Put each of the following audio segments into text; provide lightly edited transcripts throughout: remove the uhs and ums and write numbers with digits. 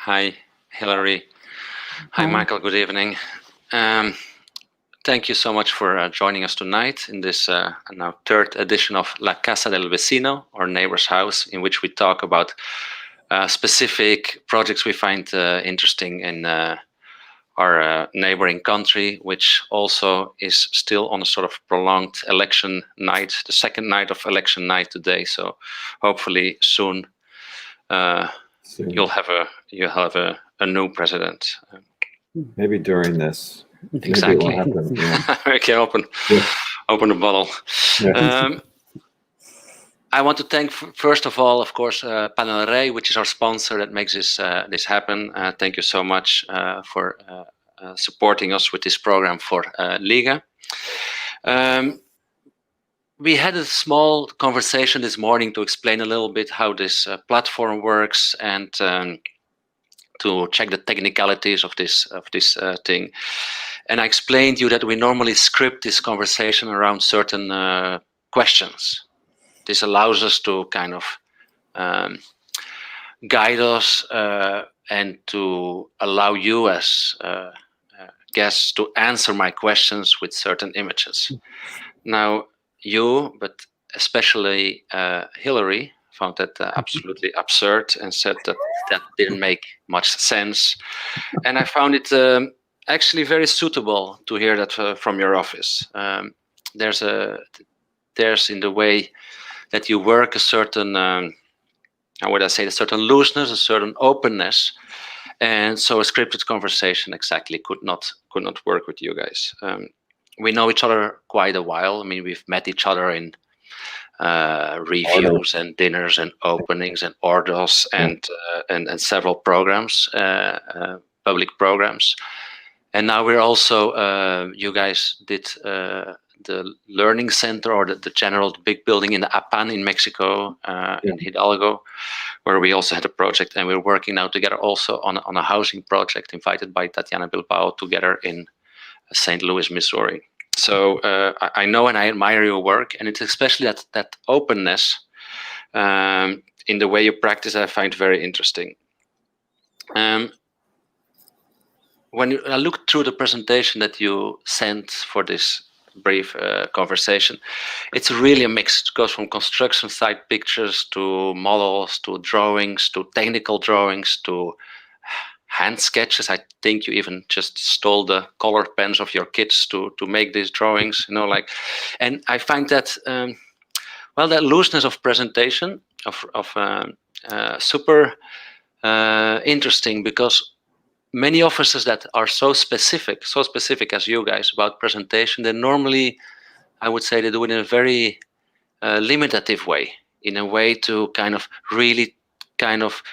Hi, Hilary. Hi, Michael. Good evening. Thank you so much for joining us tonight in this now third edition of La Casa del Vecino, or Neighbor's House, in which we talk about specific projects we find interesting in our neighboring country, which also is still on a sort of prolonged election night, the second night of election night today. So hopefully soon you'll have a new president. Maybe during this. Exactly. Maybe it will happen, yeah. We can open the bottle. Yeah. I want to thank, first of all, of course, Panel Rey, which is our sponsor that makes this happen. Thank you so much for supporting us with this program for LIGA. We had a small conversation this morning to explain a little bit how this platform works and to check the technicalities of this thing. And I explained to you that we normally script this conversation around certain questions. This allows us to kind of guide us and to allow you as guests to answer my questions with certain images. Now, you, but especially Hilary, found that absolutely absurd and said that that didn't make much sense. And I found it actually very suitable to hear that from your office. There's in the way that you work a certain, how would I say, a certain looseness, a certain openness, and so a scripted conversation exactly could not work with you guys. We know each other quite a while. I mean, we've met each other in reviews and dinners and openings and orders and several programs, public programs, and now we're also. You guys did. The learning center, or the general big building in the Apan in Mexico, in Hidalgo, where we also had a project, and we're working now together also on a housing project invited by Tatiana Bilbao together in St. Louis, Missouri. So I know and I admire your work, and it's especially that openness in the way you practice I find very interesting. When I looked through the presentation that you sent for this brief conversation, it's really a mix. It goes from construction site pictures to models to drawings to technical drawings to hand sketches. I think you even just stole the color pens of your kids to make these drawings, you know, like. And I find that well, that looseness of presentation of super interesting, because many offices that are so specific as you guys about presentation, they normally, I would say, they do it in a very limitative way, in a way to kind of really kind of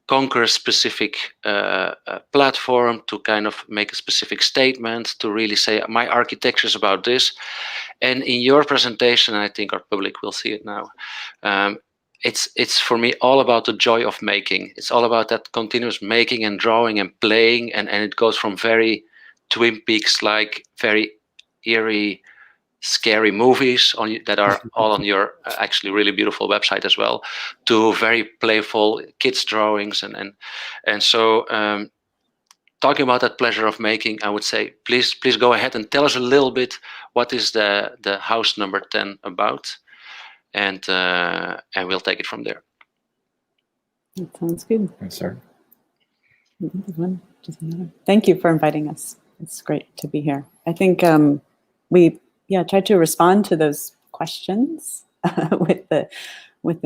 conquer a specific platform, to kind of make a specific statement, to really say my architecture is about this. And in your presentation, I think our public will see it now, it's for me all about the joy of making. It's all about that continuous making and drawing and playing, and it goes from very Twin Peaks, like very eerie, scary movies that are all on your actually really beautiful website as well, to very playful kids drawings, and so talking about that pleasure of making, I would say please go ahead and tell us a little bit what is the house number 10 about. And we'll take it from there. That sounds good. Yes, sir. Thank you for inviting us. It's great to be here. I think we tried to respond to those questions with the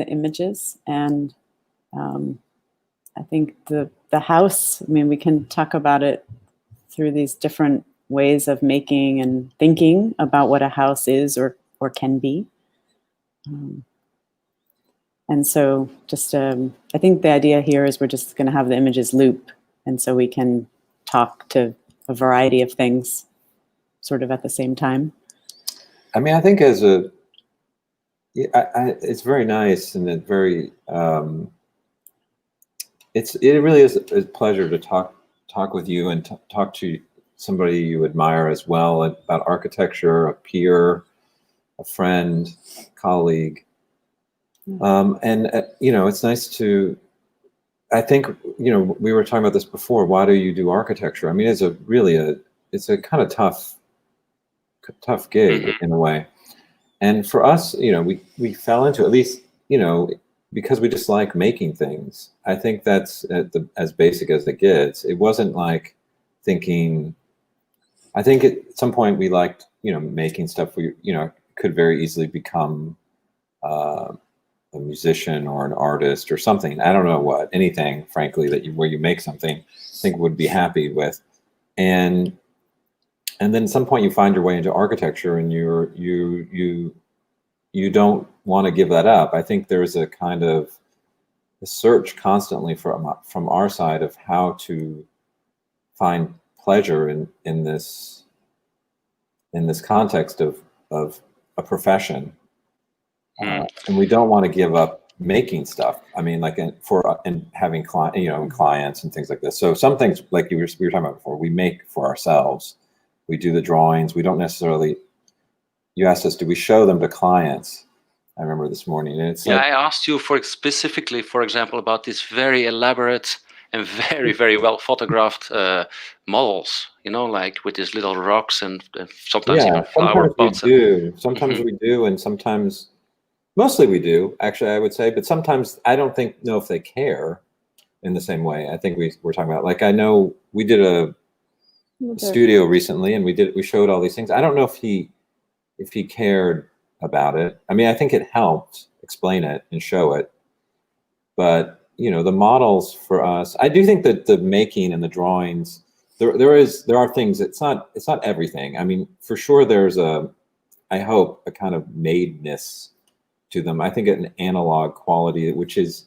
images, and I think the house. I mean, we can talk about it through these different ways of making and thinking about what a house is or can be. And so just, I think the idea here is we're just going to have the images loop. And so we can talk to a variety of things sort of at the same time. I mean, I think it's very nice, and it very, it really is a pleasure to talk with you and talk to somebody you admire as well about architecture, a peer, a friend, colleague. And you know, it's nice to I think, you know, we were talking about this before. Why do you do architecture? I mean, it's a kind of tough gig in a way. And for us, you know, we fell into, at least, you know, because we just like making things. I think that's as basic as it gets. It wasn't like thinking, I think at some point we liked, you know, making stuff. We, you know, could very easily become a musician or an artist or something. I don't know what, anything, frankly, where you make something, I think would be happy with. And then at some point you find your way into architecture, and you don't want to give that up. I think there's a kind of a search constantly from our side of how to find pleasure in this context of a profession, and we don't want to give up making stuff. I mean, like having clients and things like this. So some things, like we were talking about before, we make for ourselves. We do the drawings. We don't necessarily. You asked us, do we show them to clients? I remember this morning, and it's I asked you specifically, for example, about these very elaborate and very, very well photographed models. You know, like with these little rocks and sometimes even flower pots. Sometimes we do, and sometimes, mostly we do. Actually, I would say, but sometimes I don't know if they care in the same way. I think we're talking about, like, I know we did a studio recently, and we showed all these things. I don't know if he cared about it. I mean, I think it helped explain it and show it, but you know, the models for us, I do think that the making and the drawings, there are things. It's not everything. I mean, for sure, there's I hope a kind of madeness to them. I think an analog quality, which is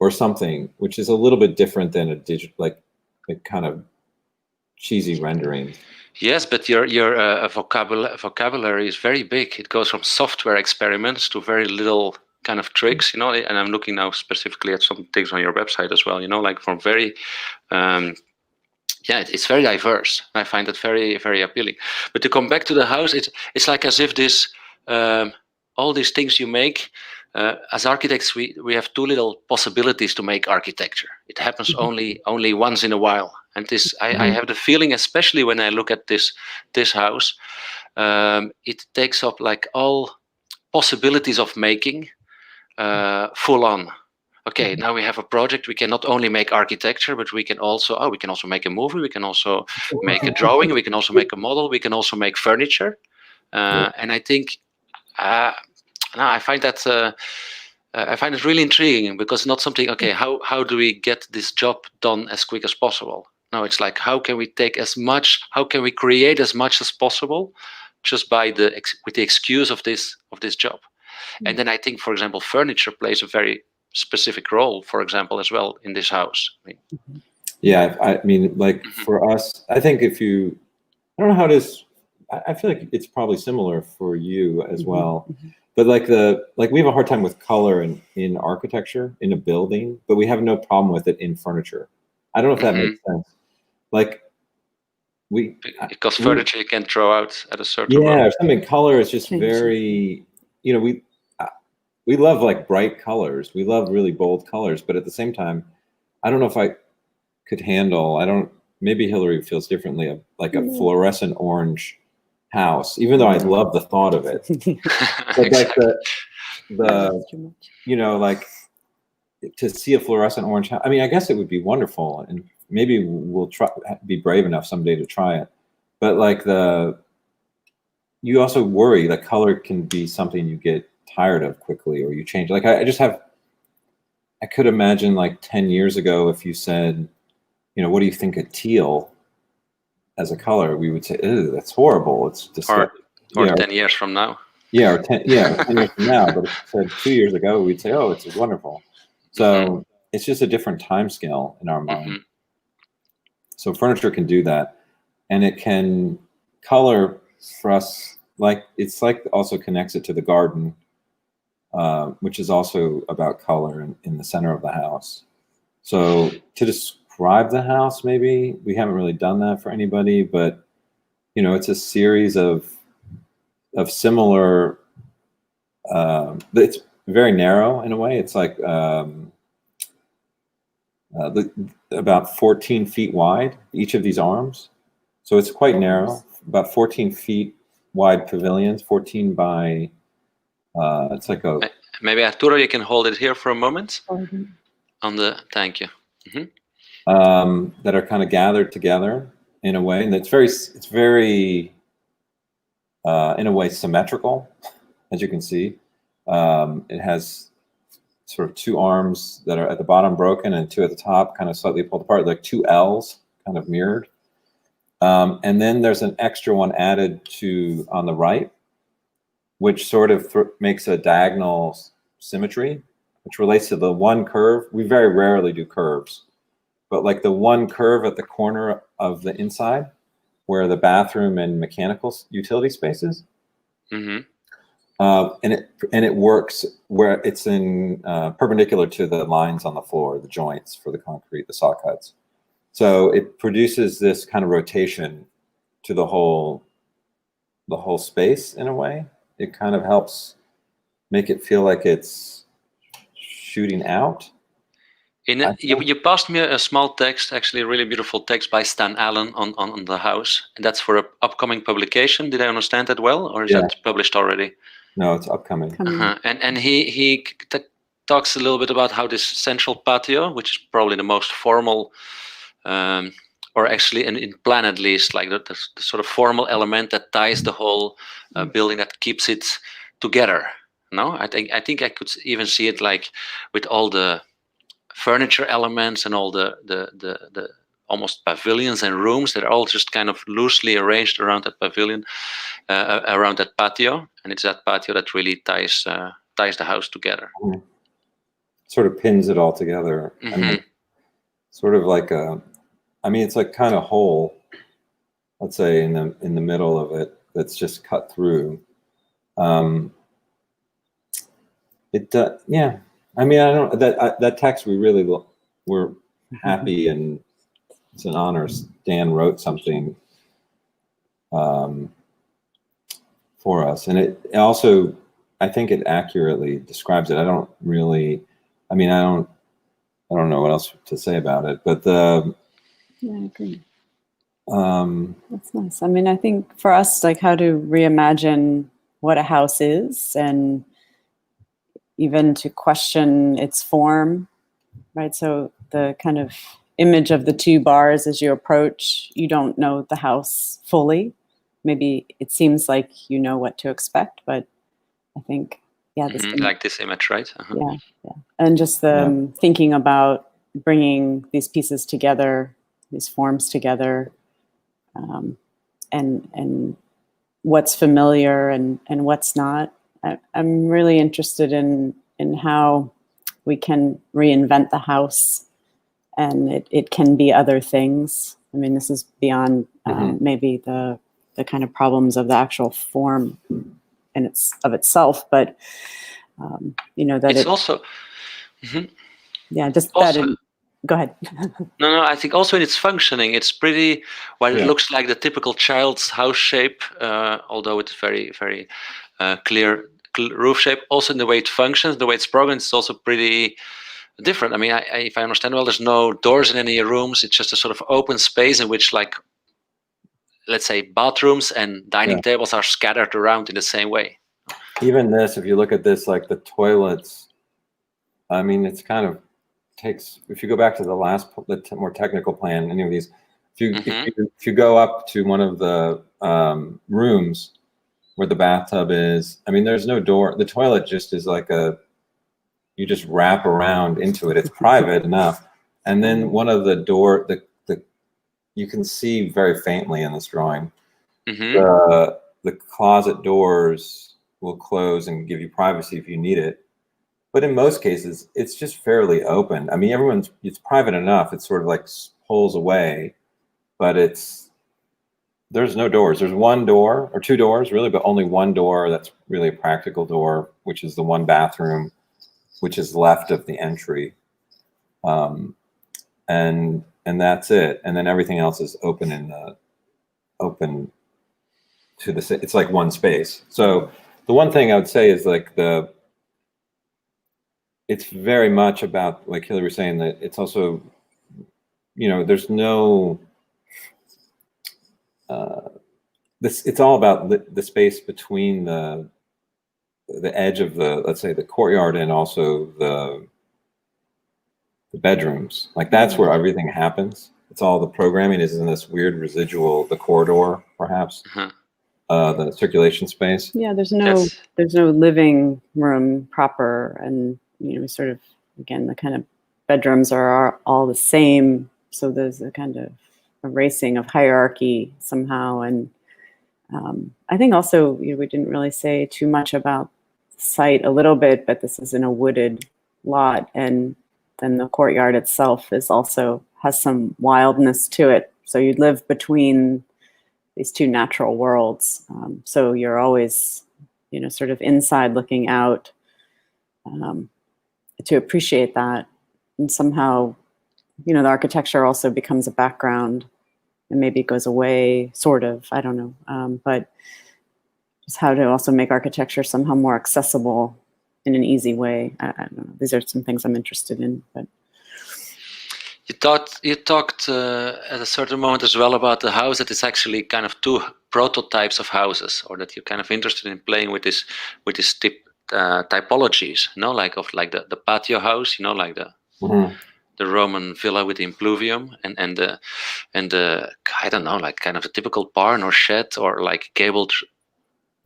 a little bit different than a digital, like a kind of cheesy rendering. Yes, but your vocabulary is very big. It goes from software experiments to very little kind of tricks, you know. And I'm looking now specifically at some things on your website as well, you know, like from very, it's very diverse. I find it very, very appealing. But to come back to the house, it's like as if this, all these things you make, as architects, we have too little possibilities to make architecture. It happens only once in a while. And this, I have the feeling, especially when I look at this house, it takes up like all possibilities of making full on. Okay, now we have a project. We can not only make architecture, but we can also make a movie. We can also make a drawing. We can also make a model. We can also make furniture. And I think I find that I find it really intriguing, because it's not something. Okay, how do we get this job done as quick as possible? No, it's like, how can we create as much as possible, just with the excuse of this job. And then I think, for example, furniture plays a very specific role, for example, as well in this house. I mean, like for us, I think I don't know how it is. I feel like it's probably similar for you as well. But we have a hard time with color in architecture in a building, but we have no problem with it in furniture. I don't know if that makes sense. Like because furniture you can throw out at a certain level. Or something. Color is just very, you know, we love like bright colors. We love really bold colors, but at the same time, I don't know if I could handle. Maybe Hilary feels differently. Like a fluorescent orange house, even though I love the thought of it. But exactly. Like the you know, like to see a fluorescent orange house. I mean, I guess it would be wonderful, and maybe we'll be brave enough someday to try it. But like you also worry that color can be something you get tired of quickly, or you change. Like I could imagine like 10 years ago, if you said, you know, what do you think of teal as a color? We would say, "Ew, that's horrible. It's disgusting." Or 10 years from now. Yeah, 10 years from now. But if you said 2 years ago, we'd say, "Oh, it's wonderful." So it's just a different time scale in our mind. So furniture can do that, and it can color for us. Like it's like also connects it to the garden, which is also about color in the center of the house. So to describe the house, maybe we haven't really done that for anybody, but you know, it's a series of similar. It's very narrow in a way. It's like about 14 feet wide, each of these arms. So it's quite narrow, about 14 feet wide pavilions, 14 by, it's like a... Maybe Arturo, you can hold it here for a moment. On the, thank you. That are kind of gathered together in a way, and it's very, in a way, symmetrical, as you can see. It has sort of two arms that are at the bottom broken and two at the top kind of slightly pulled apart, like two L's kind of mirrored. And then there's an extra one added on the right, which sort of makes a diagonal symmetry, which relates to the one curve. We very rarely do curves, but like the one curve at the corner of the inside where the bathroom and mechanical utility spaces. And it works where it's in perpendicular to the lines on the floor, the joints for the concrete, the saw cuts. So it produces this kind of rotation to the whole space in a way. It kind of helps make it feel like it's shooting out. You passed me a small text, actually a really beautiful text by Stan Allen on the house, and that's for an upcoming publication. Did I understand that well, or is that published already? No, it's upcoming. And he talks a little bit about how this central patio, which is probably the most formal, or actually in plan at least, like the sort of formal element that ties the whole building, that keeps it together. No, I think I could even see it like with all the furniture elements and all the almost pavilions and rooms that are all just kind of loosely arranged around that pavilion, around that patio, and it's that patio that really ties the house together. Sort of pins it all together. I mean, sort of like it's like kind of hole, let's say in the middle of it, that's just cut through. Yeah. I mean, I don't that text we really were happy, and it's an honor. Dan wrote something for us, and it also, I think it accurately describes it. I don't know what else to say about it, but yeah, I agree. That's nice. I mean, I think for us, like how to reimagine what a house is, and even to question its form, right? So the kind of image of the two bars as you approach, you don't know the house fully. Maybe it seems like you know what to expect, but I think, like this image, right? Yeah. And just the thinking about bringing these pieces together, these forms together, and what's familiar and what's not. I'm really interested in how we can reinvent the house, and it can be other things. I mean, this is beyond maybe the kind of problems of the actual form in itself, but that it's also go ahead. No, I think also in its functioning, it's pretty, while it looks like the typical child's house shape, although it's very, very clear roof shape, also in the way it functions, the way it's programmed, it's also pretty different. I mean, if I understand well, there's no doors in any rooms. It's just a sort of open space in which, like, let's say, bathrooms and dining tables are scattered around in the same way. Even this, if you look at this, like the toilets, I mean, it's kind of takes, if you go back to the last, the more technical plan, any of these, if you go up to one of the rooms where the bathtub is, I mean, there's no door. The toilet just is like you just wrap around into it. It's private enough. And then one of the door, you can see very faintly in this drawing, the closet doors will close and give you privacy if you need it. But in most cases, it's just fairly open. I mean, it's private enough. It's sort of like pulls away, but there's no doors. There's one door or two doors really, but only one door that's really a practical door, which is the one bathroom, which is left of the entry. And that's it. And then everything else is open to the, it's like one space. So the one thing I would say is like it's very much about, like Hilary was saying, that it's also you know, there's no, it's all about the space between the edge of the, let's say, the courtyard and also the bedrooms. Like that's where everything happens. It's all the programming is in this weird residual, the corridor, perhaps, the circulation space. Yeah, there's no living room proper, and you know, sort of again the kind of bedrooms are all the same. So there's a kind of erasing of hierarchy somehow, and I think also, you know, we didn't really say too much about the site a little bit, but this is in a wooded lot, and then the courtyard itself is also has some wildness to it. So you live between these two natural worlds. So you're always, you know, sort of inside looking out to appreciate that. And somehow, you know, the architecture also becomes a background and maybe goes away, sort of, I don't know. But just how to also make architecture somehow more accessible in an easy way. I don't know. These are some things I'm interested in. But you talked at a certain moment as well about the house that is actually kind of two prototypes of houses, or that you're kind of interested in playing with this typologies, you know, like the patio house, you know, like the Roman villa with the impluvium, and the I don't know, like kind of a typical barn or shed or like gabled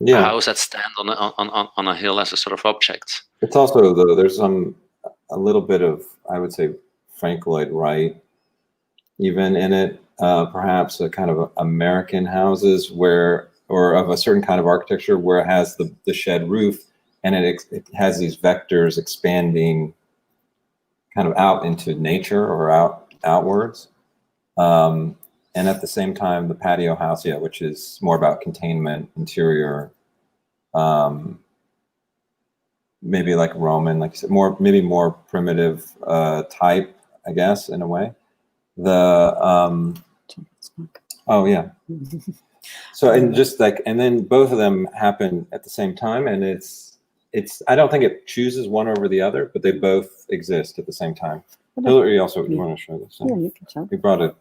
house that stand on a hill as a sort of object. It's also there's a little bit of, I would say, Frank Lloyd Wright even in it, perhaps a kind of American houses or of a certain kind of architecture where it has the shed roof, and it has these vectors expanding kind of out into nature or outwards. And at the same time, the patio house, which is more about containment, interior, maybe like Roman, like you said, maybe more primitive type, I guess, in a way. So, and just like, and then both of them happen at the same time, and it's I don't think it chooses one over the other, but they both exist at the same time. Hilary, also, you want to show this? Yeah, you can show. We brought it.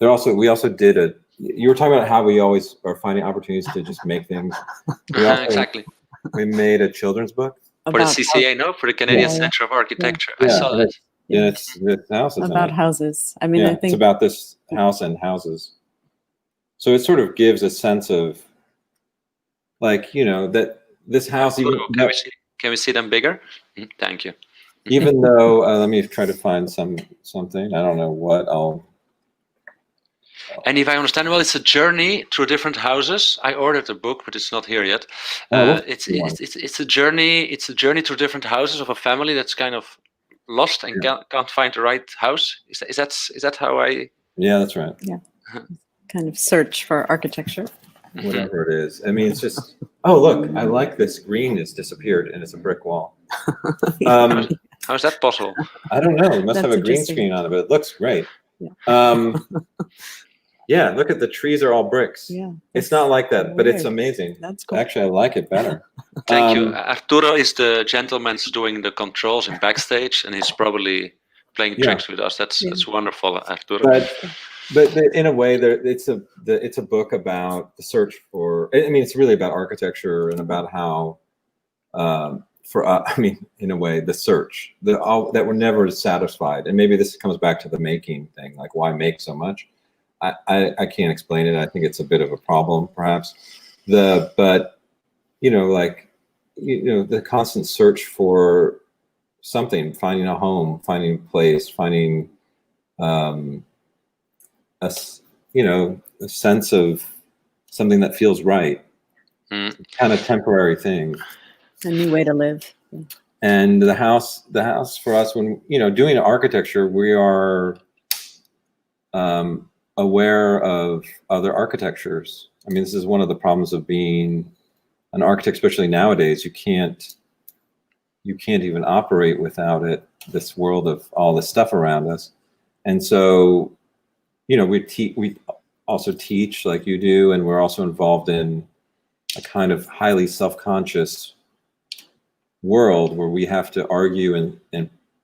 We also did you were talking about how we always are finding opportunities to just make things. Exactly. We made a children's book. For the CCA, no? For the Canadian Center of Architecture. I saw that. Yeah, it's the houses. About houses. I mean, I think it's about this house and houses. So it sort of gives a sense of, like, you know, that this house. Can we see them bigger? Thank you. Even though, let me try to find something. I don't know what I'll. And if I understand well, it's a journey through different houses. I ordered the book, but it's not here yet. It's a journey. It's a journey through different houses of a family that's kind of lost and can't find the right house. Is that how I? Yeah, that's right. Yeah, kind of search for architecture. Whatever it is. I mean, it's just. Oh, look! I like this. Green has disappeared, and it's a brick wall. How is that possible? I don't know. It must have a green screen on it, but it looks great. Yeah. Yeah, look at the trees are all bricks. Yeah, it's not like that, but it's amazing. That's cool. Actually, I like it better. Thank you. Arturo is the gentleman doing the controls in backstage, and he's probably playing tricks with us. That's wonderful, Arturo. But in a way, it's a book about the search for. I mean, it's really about architecture and about how, I mean, in a way, the search that we're never satisfied, and maybe this comes back to the making thing, like why make so much. I can't explain it. I think it's a bit of a problem, perhaps. But you know, like, you know, the constant search for something, finding a home, finding a place, finding a sense of something that feels right, kind of temporary thing, a new way to live. And the house for us, when, you know, doing architecture, we are aware of other architectures. I mean, this is one of the problems of being an architect, especially nowadays. You can't even operate without it, this world of all this stuff around us. And so, you know, we also teach like you do, and we're also involved in a kind of highly self-conscious world where we have to argue and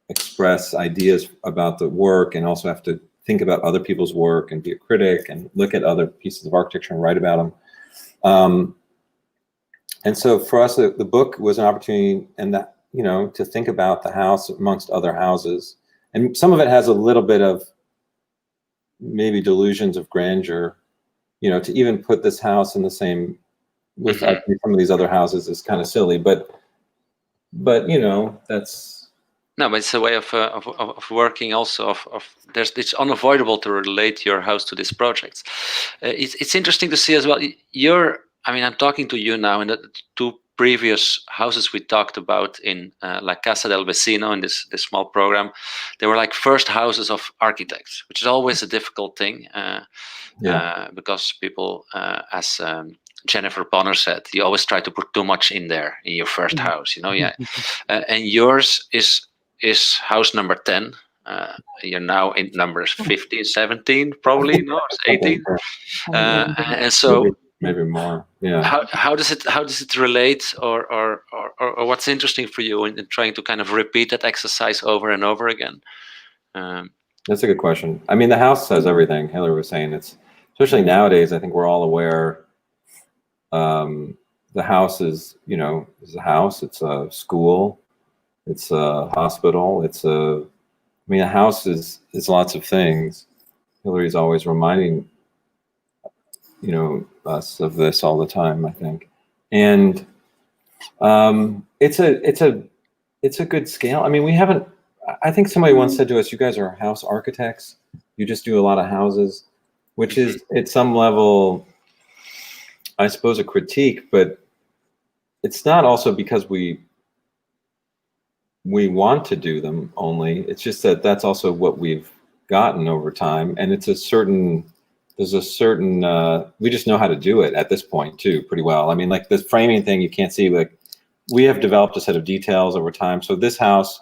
express ideas about the work, and also have to think about other people's work and be a critic and look at other pieces of architecture and write about them. And so for us, the book was an opportunity, and that, you know, to think about the house amongst other houses. And some of it has a little bit of maybe delusions of grandeur, you know, to even put this house in the same with some of these other houses is kind of silly, but you know, that's. No, but it's a way of working also. It's unavoidable to relate your house to these projects. It's interesting to see as well. I mean, I'm talking to you now, and the two previous houses we talked about in La Casa del Vecino in this small program, they were like first houses of architects, which is always a difficult thing because people, as Jennifer Bonner said, you always try to put too much in there in your first house, you know, and yours is house number 10. You're now in numbers 15, 17, probably, no, it's 18. And so maybe more. Yeah. How does it relate, or what's interesting for you in trying to kind of repeat that exercise over and over again? That's a good question. I mean, the house says everything. Hilary was saying, it's especially nowadays. I think we're all aware. The house is, you know, is a house. It's a school. It's a hospital. I mean, a house is lots of things. Hilary's always reminding, you know, us of this all the time, I think. And it's a good scale. I mean, I think somebody once said to us, you guys are house architects. You just do a lot of houses, which is at some level, I suppose, a critique, but it's not also because we want to do them only. It's just that that's also what we've gotten over time. And there's a certain, we just know how to do it at this point too, pretty well. I mean, like this framing thing, you can't see, like we have developed a set of details over time. So this house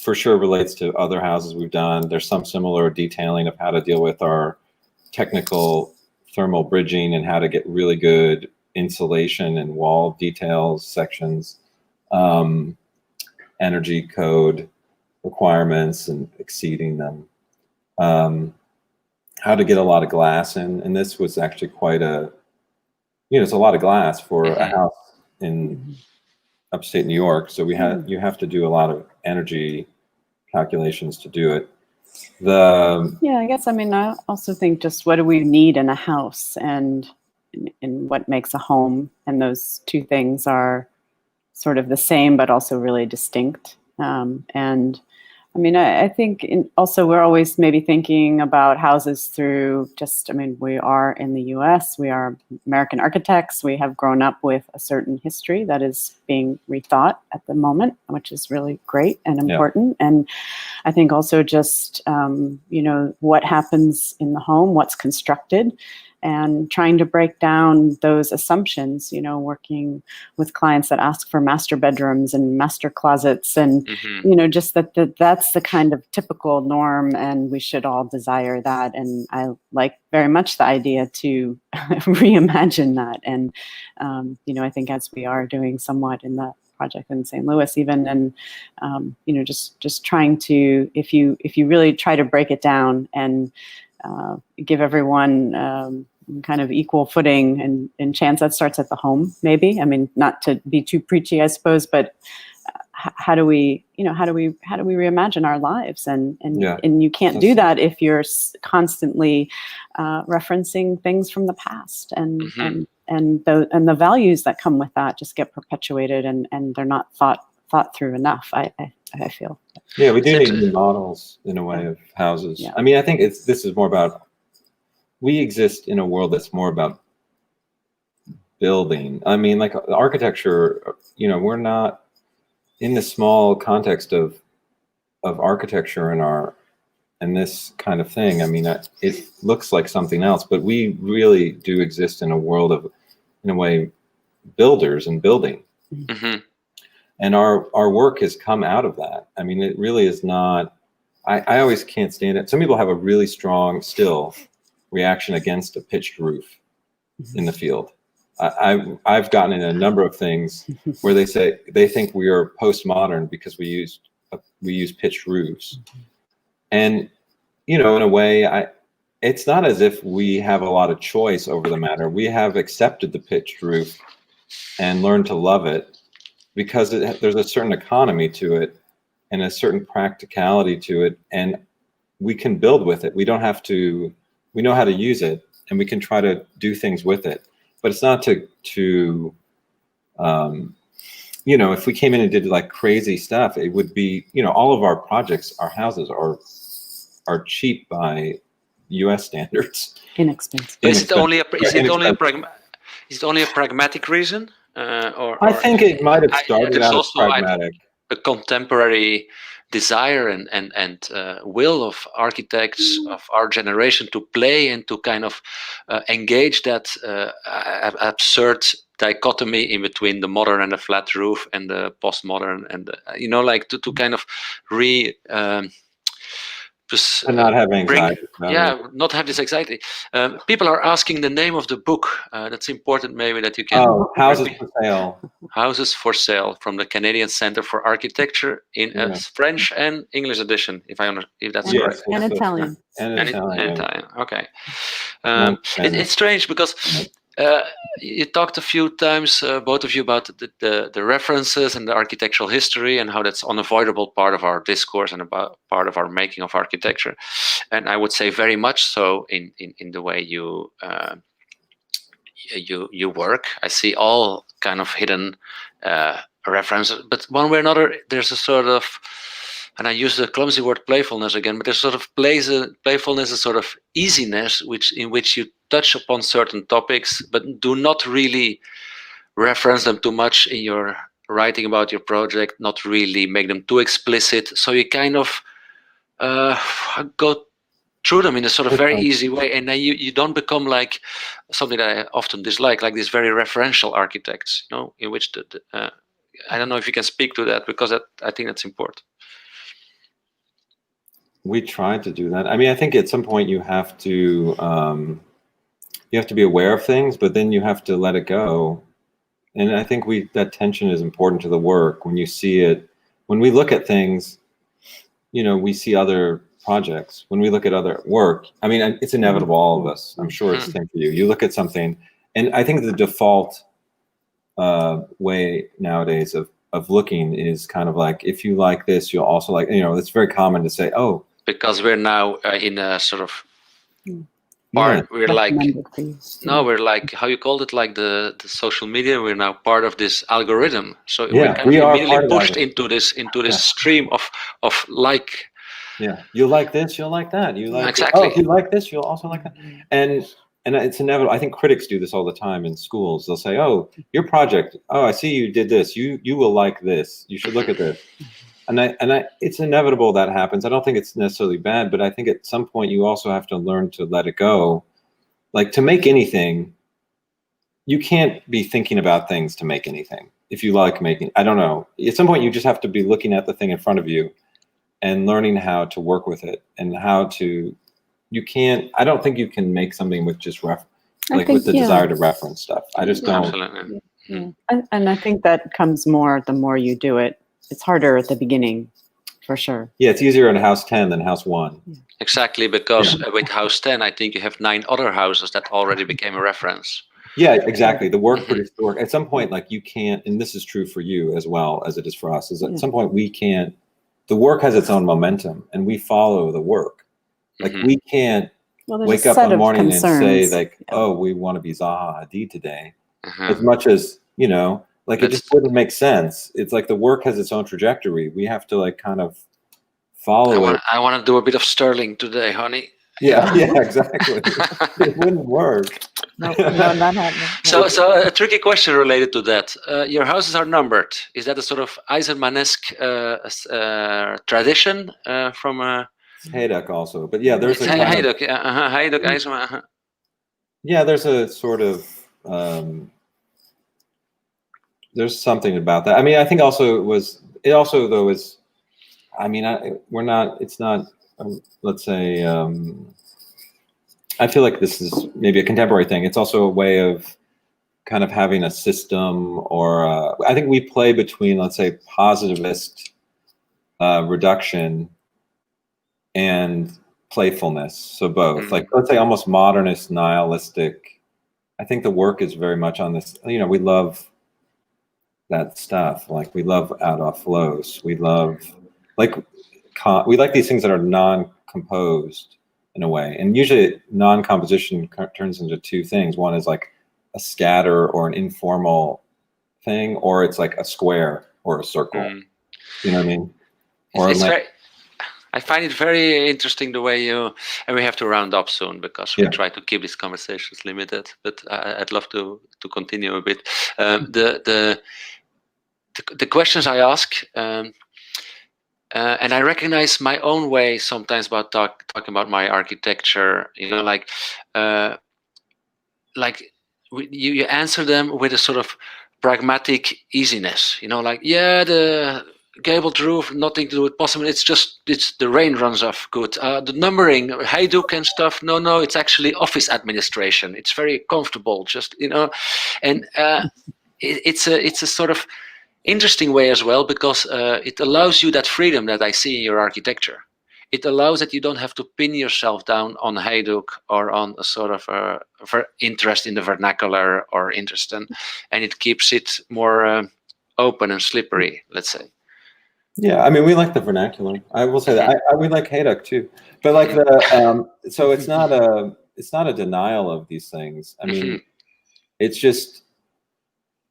for sure relates to other houses we've done. There's some similar detailing of how to deal with our technical thermal bridging and how to get really good insulation and wall details, sections, energy code requirements and exceeding them, how to get a lot of glass in. And this was actually quite it's a lot of glass for a house in upstate New York. So you have to do a lot of energy calculations to do it. I guess, I mean, I also think just what do we need in a house and what makes a home, and those two things are sort of the same but also really distinct. And I mean, I think also we're always maybe thinking about houses through just, I mean, we are in the US, we are American architects, we have grown up with a certain history that is being rethought at the moment, which is really great and important. Yeah. And I think also just, what happens in the home, what's constructed, and trying to break down those assumptions, working with clients that ask for master bedrooms and master closets and, just that's the kind of typical norm, and we should all desire that. And I like very much the idea to reimagine that. And, I think as we are doing somewhat in that project in St. Louis even, and, just trying to, if you really try to break it down and give everyone kind of equal footing and chance, that starts at the home, maybe. I mean, not to be too preachy, I suppose, but how do we reimagine our lives? And you can't do that if you're constantly referencing things from the past, and the values that come with that just get perpetuated, and they're not thought through enough. I feel. Yeah, we do need new models in a way of houses. Yeah. I mean, I think this is more about, we exist in a world that's more about building. I mean, like architecture, we're not in the small context of architecture and this kind of thing. I mean, it looks like something else, but we really do exist in a world of, in a way, builders and building. Mm-hmm. And our work has come out of that. I mean, it really is not, I always can't stand it. Some people have a really strong still reaction against a pitched roof in the field. I've gotten in a number of things where they think we are postmodern because we use pitched roofs. And you know, in a way, it's not as if we have a lot of choice over the matter. We have accepted the pitched roof and learned to love it because there's a certain economy to it and a certain practicality to it, and we can build with it. We don't have to, we know how to use it, and we can try to do things with it. But it's not to you know, if we came in and did like crazy stuff, it would be, you know, all of our projects, our houses are cheap by US standards. Inexpensive. Is it only a pragmatic reason? Or I think it might have started there's out as also pragmatic. a contemporary desire and will of architects of our generation to play and to kind of engage that absurd dichotomy in between the modern and the flat roof and the postmodern, and you know, like to kind of just And not have anxiety. not have this anxiety. People are asking the name of the book. That's important, maybe, that you can. Oh, Houses for Sale. Houses for Sale from the Canadian Center for Architecture in a French and English edition, if that's correct. And Italian. And Italian. Okay. It's strange because you talked a few times, both of you, about the references and the architectural history and how that's unavoidable part of our discourse and about part of our making of architecture. And I would say very much so in the way you work. I see all kind of hidden references, but one way or another, there's a sort of, and I use the clumsy word playfulness again, but there's sort of playfulness, a sort of easiness, in which you touch upon certain topics, but do not really reference them too much in your writing about your project, not really make them too explicit. So you kind of go through them in a sort of very easy way, and then you don't become like something that I often dislike, like these very referential architects, you know, in which I don't know if you can speak to that, because I think that's important. We tried to do that. I mean, I think at some point you have to be aware of things, but then you have to let it go. And I think that tension is important to the work. When you see it, when we look at things, you know, we see other projects. When we look at other work, I mean, it's inevitable, all of us. I'm sure it's the same for you. You look at something, and I think the default way nowadays of looking is kind of like, if you like this, you'll also like, you know, it's very common to say, oh, because we're now in a sort of part, we're like, we're like, how you called it, like the social media, we're now part of this algorithm. So we're kind of immediately pushed into this stream of like, you like this, you'll like that. You like exactly. If you like this, you'll also like that. And it's inevitable. I think critics do this all the time in schools. They'll say, oh, your project, oh, I see you did this. You will like this. You should look at this. And it's inevitable that happens. I don't think it's necessarily bad, but I think at some point you also have to learn to let it go. Like, to make anything, you can't be thinking about things to make anything. If you like making, I don't know. At some point you just have to be looking at the thing in front of you and learning how to work with it and how to, I don't think you can make something with just with the desire to reference stuff. I just don't. Absolutely. Yeah. And I think that comes more the more you do it. It's harder at the beginning, for sure. Yeah, it's easier in house 10 than house 1. Exactly, because with house 10, I think you have 9 other houses that already became a reference. Yeah, exactly. The work produced the work. At some point, like, you can't, and this is true for you as well as it is for us, is at some point we can't, the work has its own momentum and we follow the work. Like, we can't wake up one morning and say, like, oh, we want to be Zaha Hadid today. As much as, you know, like, it just wouldn't make sense. It's like the work has its own trajectory. We have to, like, kind of follow it. I want to do a bit of Sterling today, honey. Yeah, exactly. It wouldn't work. No, not happening. So a tricky question related to that. Your houses are numbered. Is that a sort of Eisenman-esque tradition from Hayduk also, but yeah, there's Hayduk, Hayduk, Eisenman. Yeah, there's a sort of there's something about that. I mean, I think also I mean, it's not, let's say, I feel like this is maybe a contemporary thing. It's also a way of kind of having a system, or I think we play between, let's say, positivist reduction and playfulness. So both, like, let's say almost modernist, nihilistic. I think the work is very much on this, you know, we love that stuff. Like, we love out off flows. We love, like, we like these things that are non-composed in a way. And usually non-composition turns into two things. One is like a scatter or an informal thing, or it's like a square or a circle. You know what I mean? Or I find it very interesting the way you, and we have to round up soon because we try to keep these conversations limited, but I'd love to continue a bit. The questions I ask, and I recognize my own way sometimes about talking about my architecture, you know, you answer them with a sort of pragmatic easiness, you know, like, yeah, the gabled roof, nothing to do with possible. It's the rain runs off good. The numbering, Hajduk and stuff. No, it's actually office administration. It's very comfortable, just, you know, and it's a sort of interesting way as well, because it allows you that freedom that I see in your architecture. It allows that you don't have to pin yourself down on Hajduk or on a sort of interest in the vernacular or interest in, and it keeps it more open and slippery, let's say. Yeah, I mean, we like the vernacular. I will say that we like Hajduk too, but like the so it's not a denial of these things. I mean, it's just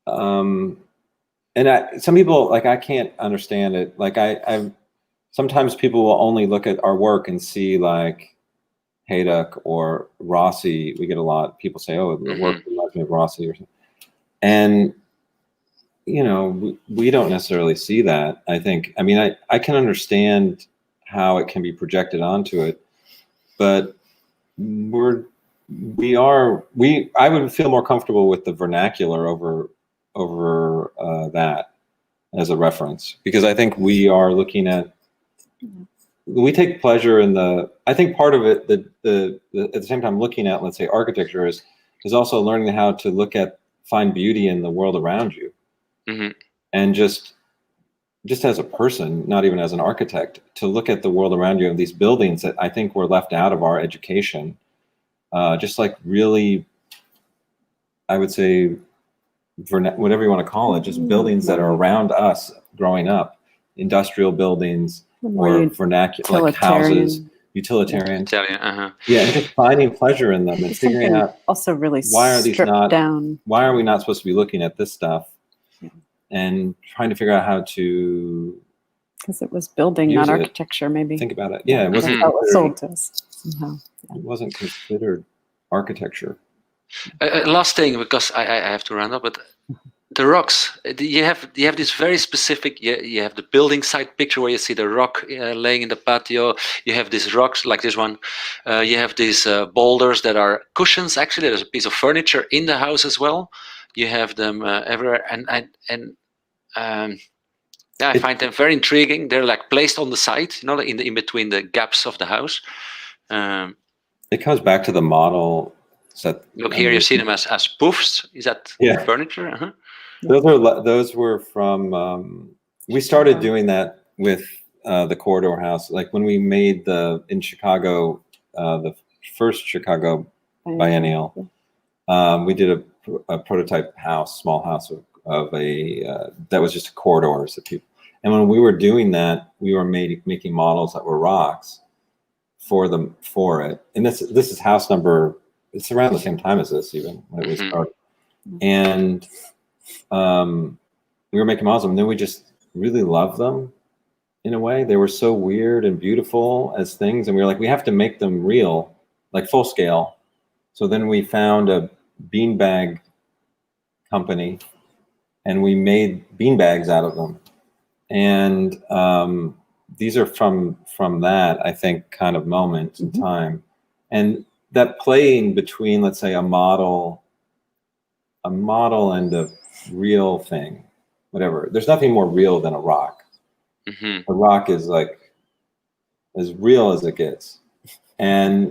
and some people, like, I can't understand it. Like I sometimes people will only look at our work and see like Hajduk or Rossi. We get a lot. People say, "Oh, the work reminds me of Rossi," or something, and you know, we don't necessarily see that. I think, I mean, I can understand how it can be projected onto it, but I would feel more comfortable with the vernacular over that as a reference, because I think we are looking at, we take pleasure in I think part of it, at the same time looking at, let's say, architecture is also learning how to find beauty in the world around you. And just as a person, not even as an architect, to look at the world around you of these buildings that I think were left out of our education, just like really, I would say, whatever you want to call it, just buildings that are around us growing up, industrial buildings or vernacular, like houses, utilitarian. Yeah, and just finding pleasure in them and figuring out also really why are these not down. Why are we not supposed to be looking at this stuff? And trying to figure out how to, because it was building, not architecture, maybe. Think about it. Yeah, it wasn't sold to us somehow. Yeah. It wasn't considered architecture. Last thing, because I have to round up, but the rocks. You have this very specific. You have the building site picture where you see the rock laying in the patio. You have these rocks like this one. You have these boulders that are cushions. Actually, there's a piece of furniture in the house as well. You have them everywhere, and I find them very intriguing. They're like placed on the side, you know, in between the gaps of the house. It comes back to the model. Look here, you see them as poofs. Is that furniture? Those were from. We started doing that with the corridor house, like when we made in Chicago, the first Chicago biennial. We did a prototype house, small house of a that was just corridors of people. And when we were doing that, we were making models that were rocks for it. And this is house number. It's around the same time as this, even when it was started. And we were making models of them, and then we just really loved them in a way. They were so weird and beautiful as things, and we were like, we have to make them real, like full scale. So then we found a beanbag company, and we made beanbags out of them. And these are from that, I think, kind of moment in time. And that playing between, let's say, a model and a real thing, whatever. There's nothing more real than a rock. A rock is like as real as it gets. And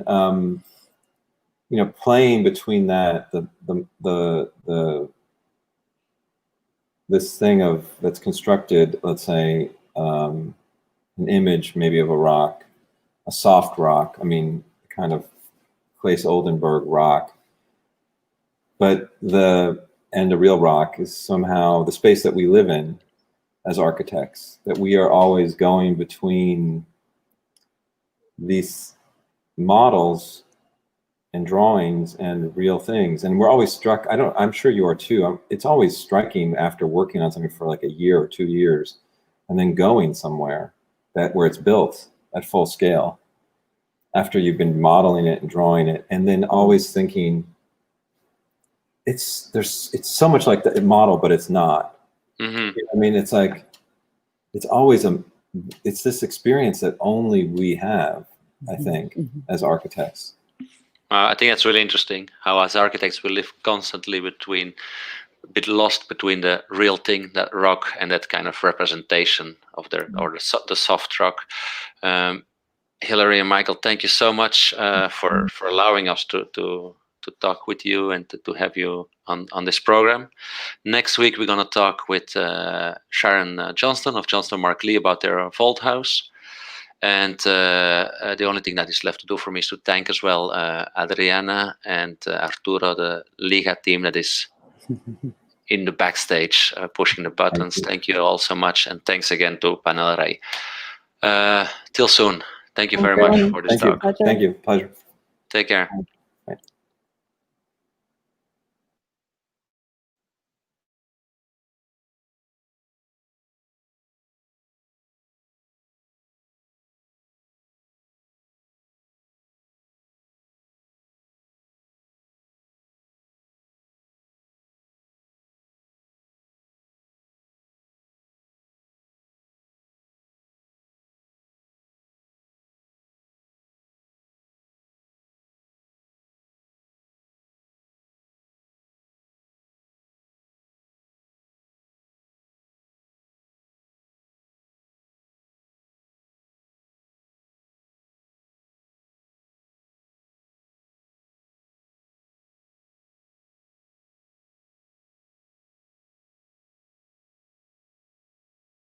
you know, playing between that, this thing that's constructed, let's say, an image maybe of a rock, a soft rock. I mean, kind of Claes Oldenburg rock. But the real rock is somehow the space that we live in as architects, that we are always going between these models and drawings and real things. And we're always struck, I'm sure you are too, it's always striking after working on something for like a year or 2 years and then going somewhere where it's built at full scale, after you've been modeling it and drawing it, and then always thinking, it's so much like the model, but it's not. Mm-hmm. I mean, it's like, it's always it's this experience that only we have, I think, as architects. I think that's really interesting, how as architects we live constantly a bit lost between the real thing, that rock, and that kind of representation of the soft rock. Hilary and Michael, thank you so much for allowing us to talk with you and to have you on this program. Next week we're going to talk with Sharon Johnston of Johnston Marklee about their vault house. And the only thing that is left to do for me is to thank as well Adriana and Arturo, the LIGA team that is in the backstage pushing the buttons. Thank you all so much, and thanks again to Panel Rey. Till soon. Thank you very much for this talk. Pleasure. Thank you. Pleasure. Take care.